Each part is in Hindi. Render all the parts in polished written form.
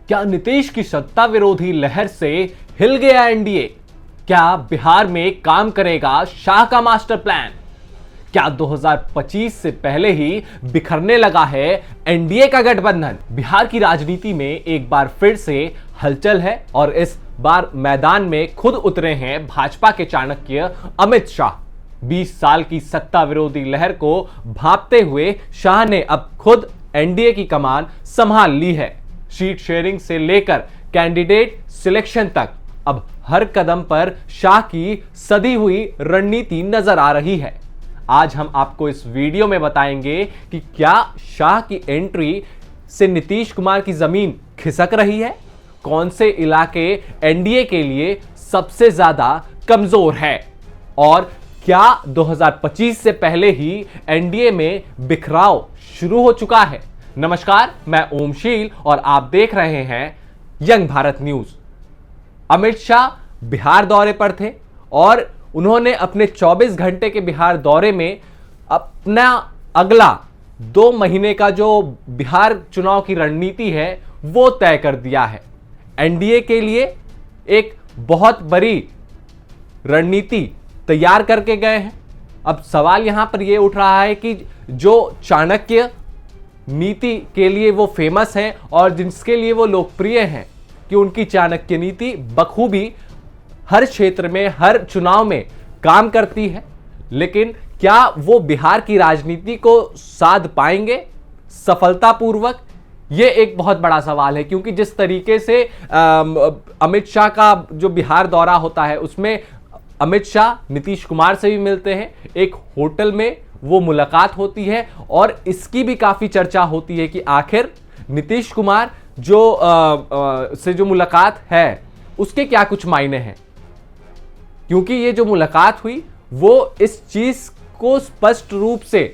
क्या नीतीश की सत्ता विरोधी लहर से हिल गया एनडीए? क्या बिहार में काम करेगा शाह का मास्टर प्लान? क्या 2025 से पहले ही बिखरने लगा है एनडीए का गठबंधन? बिहार की राजनीति में एक बार फिर से हलचल है और इस बार मैदान में खुद उतरे हैं भाजपा के चाणक्य अमित शाह। 20 साल की सत्ता विरोधी लहर को भांपते हुए शाह ने अब खुद एनडीए की कमान संभाल ली है। सीट शेयरिंग से लेकर कैंडिडेट सिलेक्शन तक अब हर कदम पर शाह की सधी हुई रणनीति नजर आ रही है। आज हम आपको इस वीडियो में बताएंगे कि क्या शाह की एंट्री से नीतीश कुमार की जमीन खिसक रही है, कौन से इलाके एनडीए के लिए सबसे ज्यादा कमजोर है और क्या 2025 से पहले ही एनडीए में बिखराव शुरू हो चुका है। नमस्कार, मैं ओमशील और आप देख रहे हैं यंग भारत न्यूज। अमित शाह बिहार दौरे पर थे और उन्होंने अपने 24 घंटे के बिहार दौरे में अपना अगला 2 महीने का जो बिहार चुनाव की रणनीति है वो तय कर दिया है। एनडीए के लिए एक बहुत बड़ी रणनीति तैयार करके गए हैं। अब सवाल यहां पर यह उठ रहा है कि जो चाणक्य नीति के लिए वो फेमस हैं और जिसके लिए वो लोकप्रिय हैं कि उनकी चाणक्य नीति बखूबी हर क्षेत्र में हर चुनाव में काम करती है, लेकिन क्या वो बिहार की राजनीति को साध पाएंगे सफलतापूर्वक? ये एक बहुत बड़ा सवाल है, क्योंकि जिस तरीके से अमित शाह का जो बिहार दौरा होता है उसमें अमित शाह नीतीश कुमार से भी मिलते हैं, एक होटल में वो मुलाकात होती है और इसकी भी काफी चर्चा होती है कि आखिर नीतीश कुमार से जो मुलाकात है उसके क्या कुछ मायने हैं, क्योंकि ये जो मुलाकात हुई वो इस चीज को स्पष्ट रूप से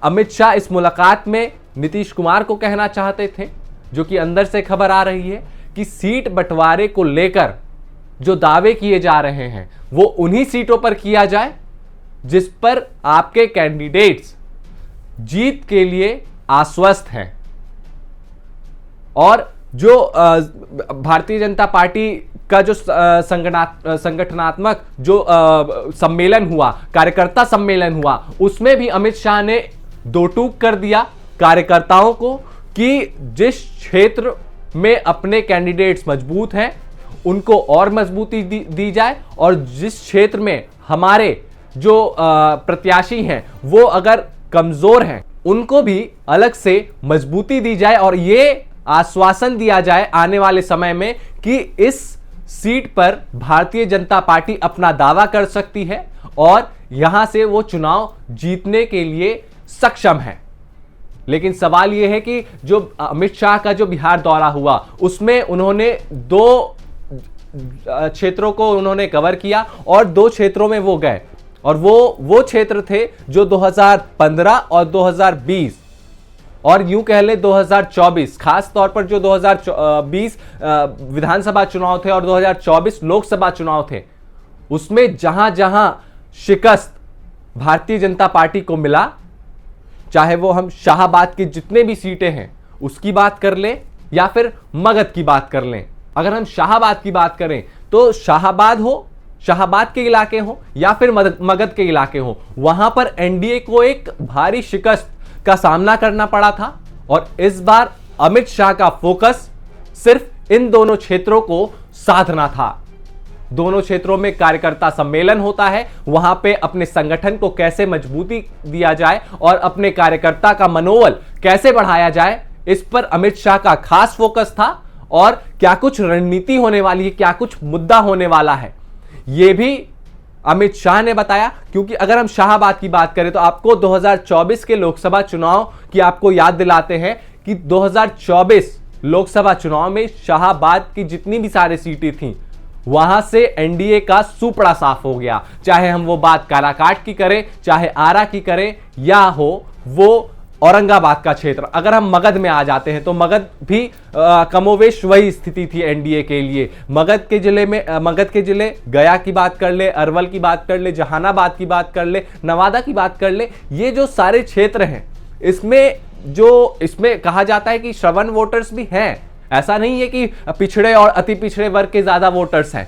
अमित शाह इस मुलाकात में नीतीश कुमार को कहना चाहते थे, जो कि अंदर से खबर आ रही है कि सीट बंटवारे को लेकर जो दावे किए जा रहे हैं वो उन्हीं सीटों पर किया जाए जिस पर आपके कैंडिडेट्स जीत के लिए आश्वस्त हैं। और जो भारतीय जनता पार्टी का जो संगठनात्मक जो सम्मेलन हुआ, कार्यकर्ता सम्मेलन हुआ, उसमें भी अमित शाह ने दो टूक कर दिया कार्यकर्ताओं को कि जिस क्षेत्र में अपने कैंडिडेट्स मजबूत हैं उनको और मजबूती दी जाए और जिस क्षेत्र में हमारे जो प्रत्याशी हैं वो अगर कमजोर हैं उनको भी अलग से मजबूती दी जाए और ये आश्वासन दिया जाए आने वाले समय में कि इस सीट पर भारतीय जनता पार्टी अपना दावा कर सकती है और यहां से वो चुनाव जीतने के लिए सक्षम है। लेकिन सवाल यह है कि जो अमित शाह का जो बिहार दौरा हुआ उसमें उन्होंने 2 क्षेत्रों को उन्होंने कवर किया और 2 क्षेत्रों में वो गए और वो क्षेत्र थे जो 2015 और 2020 और यूं कह ले 2024, खास तौर पर जो 2020 विधानसभा चुनाव थे और 2024 लोकसभा चुनाव थे, उसमें जहां जहां शिकस्त भारतीय जनता पार्टी को मिला, चाहे वो हम शाहाबाद की जितने भी सीटें हैं उसकी बात कर लें या फिर मगध की बात कर लें। अगर हम शाहाबाद की बात करें तो शाहाबाद के इलाके हो या फिर मगध के इलाके हो, वहां पर एनडीए को एक भारी शिकस्त का सामना करना पड़ा था और इस बार अमित शाह का फोकस सिर्फ इन दोनों क्षेत्रों को साधना था। दोनों क्षेत्रों में कार्यकर्ता सम्मेलन होता है, वहां पे अपने संगठन को कैसे मजबूती दिया जाए और अपने कार्यकर्ता का मनोबल कैसे बढ़ाया जाए, इस पर अमित शाह का खास फोकस था। और क्या कुछ रणनीति होने वाली है, क्या कुछ मुद्दा होने वाला है, यह भी अमित शाह ने बताया। क्योंकि अगर हम शाहाबाद की बात करें तो आपको 2024 के लोकसभा चुनाव की आपको याद दिलाते हैं कि 2024 लोकसभा चुनाव में शाहाबाद की जितनी भी सारी सीटें थीं वहां से एनडीए का सुपड़ा साफ हो गया। चाहे हम वो बात काराकाट की करें, चाहे आरा की करें या हो वो औरंगाबाद का क्षेत्र। अगर हम मगध में आ जाते हैं तो मगध भी कमोवेश वही स्थिति थी एनडीए के लिए। मगध के जिले गया की बात कर ले, अरवल की बात कर ले, जहानाबाद की बात कर ले, नवादा की बात कर ले, ये जो सारे क्षेत्र हैं इसमें कहा जाता है कि श्रवण वोटर्स भी हैं ऐसा नहीं है कि पिछड़े और अति पिछड़े वर्ग के ज्यादा वोटर्स हैं,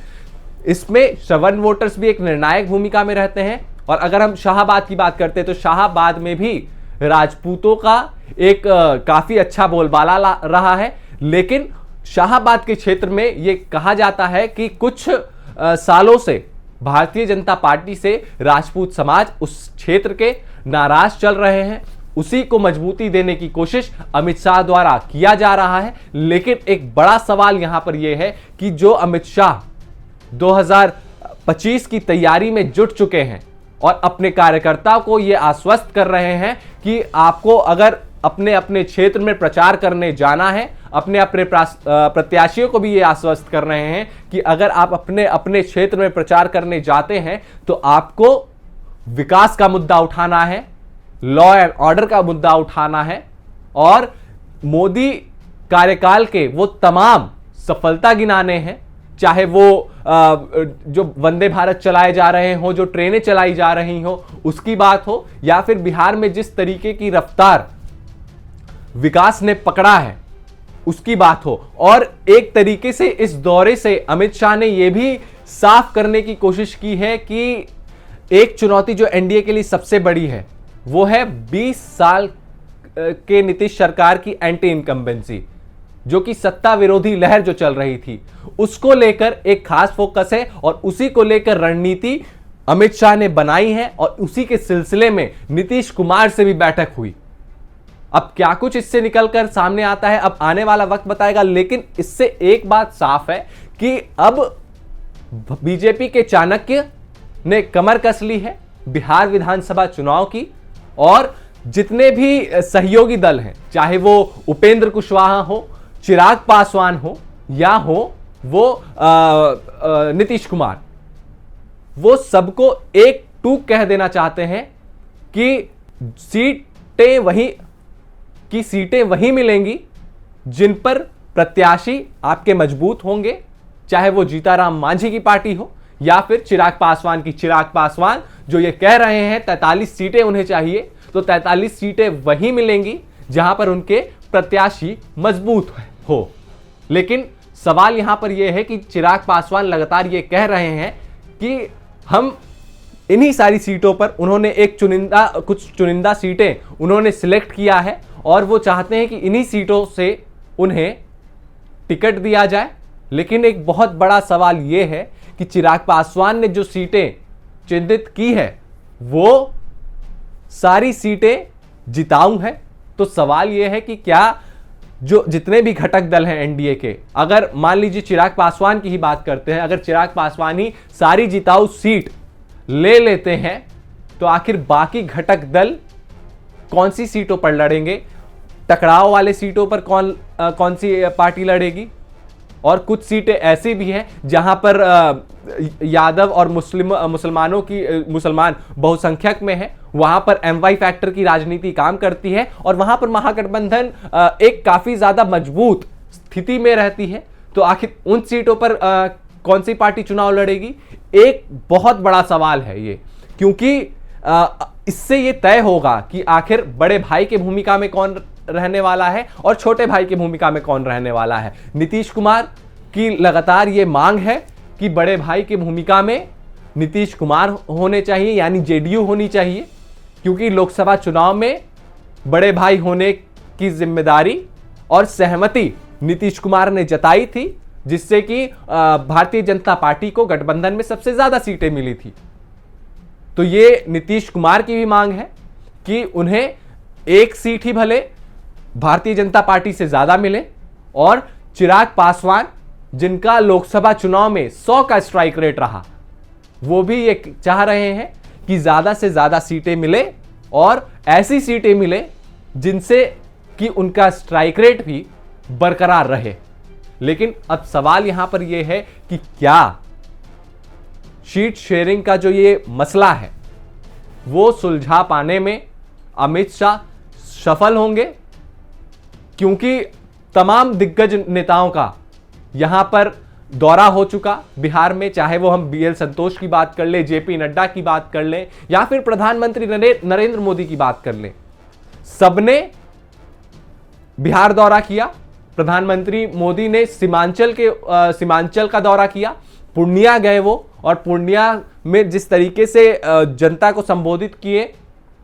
इसमें सवर्ण वोटर्स भी एक निर्णायक भूमिका में रहते हैं। और अगर हम शाहाबाद की बात करते हैं तो शाहाबाद में भी राजपूतों का एक काफी अच्छा बोलबाला रहा है, लेकिन शाहाबाद के क्षेत्र में यह कहा जाता है कि कुछ सालों से भारतीय जनता पार्टी से राजपूत समाज उस क्षेत्र के नाराज चल रहे हैं। उसी को मजबूती देने की कोशिश अमित शाह द्वारा किया जा रहा है। लेकिन एक बड़ा सवाल यहां पर यह है कि जो अमित शाह 2025 की तैयारी में जुट चुके हैं और अपने कार्यकर्ताओं को यह आश्वस्त कर रहे हैं कि आपको अगर अपने अपने क्षेत्र में प्रचार करने जाना है, अपने अपने प्रत्याशियों को भी ये आश्वस्त कर रहे हैं कि अगर आप अपने अपने क्षेत्र में प्रचार करने जाते हैं तो आपको विकास का मुद्दा उठाना है, लॉ एंड ऑर्डर का मुद्दा उठाना है और मोदी कार्यकाल के वो तमाम सफलता गिनाने हैं, चाहे वो जो वंदे भारत चलाए जा रहे हो, जो ट्रेनें चलाई जा रही हो उसकी बात हो, या फिर बिहार में जिस तरीके की रफ्तार विकास ने पकड़ा है उसकी बात हो। और एक तरीके से इस दौरे से अमित शाह ने यह भी साफ करने की कोशिश की है कि एक चुनौती जो एनडीए के लिए सबसे बड़ी है वो है 20 साल के नीतीश सरकार की एंटी इनकम्बेंसी, जो कि सत्ता विरोधी लहर जो चल रही थी उसको लेकर एक खास फोकस है और उसी को लेकर रणनीति अमित शाह ने बनाई है और उसी के सिलसिले में नीतीश कुमार से भी बैठक हुई। अब क्या कुछ इससे निकलकर सामने आता है अब आने वाला वक्त बताएगा, लेकिन इससे एक बात साफ है कि अब बीजेपी के चाणक्य ने कमर कस ली है बिहार विधानसभा चुनाव की, और जितने भी सहयोगी दल हैं, चाहे वो उपेंद्र कुशवाहा हो, चिराग पासवान हो या हो वो नीतीश कुमार, वो सबको एक टूक कह देना चाहते हैं कि सीटें वही मिलेंगी जिन पर प्रत्याशी आपके मजबूत होंगे, चाहे वो जीताराम मांझी की पार्टी हो या फिर चिराग पासवान की। चिराग पासवान जो ये कह रहे हैं 43 सीटें उन्हें चाहिए, तो 43 सीटें वही मिलेंगी जहां पर उनके प्रत्याशी मजबूत हो। लेकिन सवाल यहां पर यह है कि चिराग पासवान लगातार ये कह रहे हैं कि हम इन्हीं सारी सीटों पर, उन्होंने कुछ चुनिंदा सीटें उन्होंने सिलेक्ट किया है और वो चाहते हैं कि इन्हीं सीटों से उन्हें टिकट दिया जाए। लेकिन एक बहुत बड़ा सवाल यह है कि चिराग पासवान ने जो सीटें चिन्हित की है वो सारी सीटें जिताऊ हैं। तो सवाल यह है कि क्या जो जितने भी घटक दल हैं एनडीए के, अगर मान लीजिए चिराग पासवान की ही बात करते हैं, अगर चिराग पासवान ही सारी जिताऊ सीट ले लेते हैं तो आखिर बाकी घटक दल कौन सी सीटों पर लड़ेंगे? टकराव वाले सीटों पर कौन सी पार्टी लड़ेगी? और कुछ सीटें ऐसी भी हैं जहां पर यादव और मुसलमान बहुसंख्यक में है, वहां पर एमवाई फैक्टर की राजनीति काम करती है और वहां पर महागठबंधन एक काफी ज्यादा मजबूत स्थिति में रहती है। तो आखिर उन सीटों पर कौन सी पार्टी चुनाव लड़ेगी? एक बहुत बड़ा सवाल है ये, क्योंकि इससे ये तय होगा कि आखिर बड़े भाई की भूमिका में कौन रहने वाला है और छोटे भाई की भूमिका में कौन रहने वाला है। नीतीश कुमार की लगातार ये मांग है कि बड़े भाई की भूमिका में नीतीश कुमार होने चाहिए, यानी जेडीयू होनी चाहिए, क्योंकि लोकसभा चुनाव में बड़े भाई होने की जिम्मेदारी और सहमति नीतीश कुमार ने जताई थी, जिससे कि भारतीय जनता पार्टी को गठबंधन में सबसे ज्यादा सीटें मिली थी। तो ये नीतीश कुमार की भी मांग है कि उन्हें एक सीट ही भले भारतीय जनता पार्टी से ज्यादा मिले, और चिराग पासवान जिनका लोकसभा चुनाव में 100 का स्ट्राइक रेट रहा, वो भी ये चाह रहे हैं कि ज्यादा से ज्यादा सीटें मिले और ऐसी सीटें मिले जिनसे कि उनका स्ट्राइक रेट भी बरकरार रहे। लेकिन अब सवाल यहां पर यह है कि क्या सीट शेयरिंग का जो ये मसला है वो सुलझा पाने में अमित शाह सफल होंगे? क्योंकि तमाम दिग्गज नेताओं का यहां पर दौरा हो चुका बिहार में, चाहे वो हम बीएल संतोष की बात कर ले, जेपी नड्डा की बात कर ले, या फिर प्रधानमंत्री नरेंद्र मोदी की बात कर ले, सबने बिहार दौरा किया प्रधानमंत्री मोदी ने सीमांचल का दौरा किया, पूर्णिया गए वो, और पूर्णिया में जिस तरीके से जनता को संबोधित किए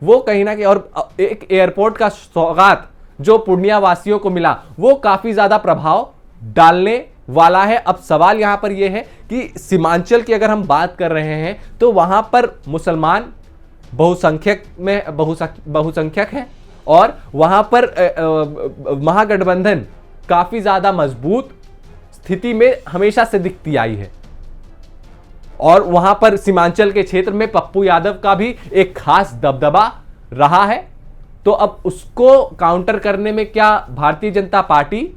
वो कहीं ना कहीं, और एक एयरपोर्ट का सौगात जो पूर्णिया वासियों को मिला वो काफी ज्यादा प्रभाव डालने वाला है। अब सवाल यहां पर यह है कि सीमांचल की अगर हम बात कर रहे हैं तो वहां पर मुसलमान बहुसंख्यक है और वहां पर महागठबंधन काफी ज्यादा मजबूत स्थिति में हमेशा से दिखती आई है, और वहां पर सीमांचल के क्षेत्र में पप्पू यादव का भी एक खास दबदबा रहा है। तो अब उसको काउंटर करने में क्या भारतीय जनता पार्टी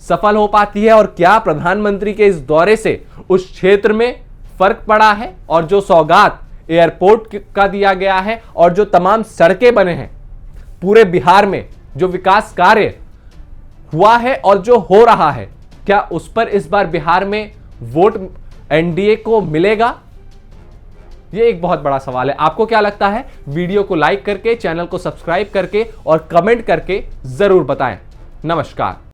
सफल हो पाती है, और क्या प्रधानमंत्री के इस दौरे से उस क्षेत्र में फर्क पड़ा है, और जो सौगात एयरपोर्ट का दिया गया है और जो तमाम सड़कें बने हैं पूरे बिहार में, जो विकास कार्य हुआ है और जो हो रहा है, क्या उस पर इस बार बिहार में वोट एनडीए को मिलेगा? यह एक बहुत बड़ा सवाल है। आपको क्या लगता है? वीडियो को लाइक करके, चैनल को सब्सक्राइब करके और कमेंट करके जरूर बताएं। नमस्कार।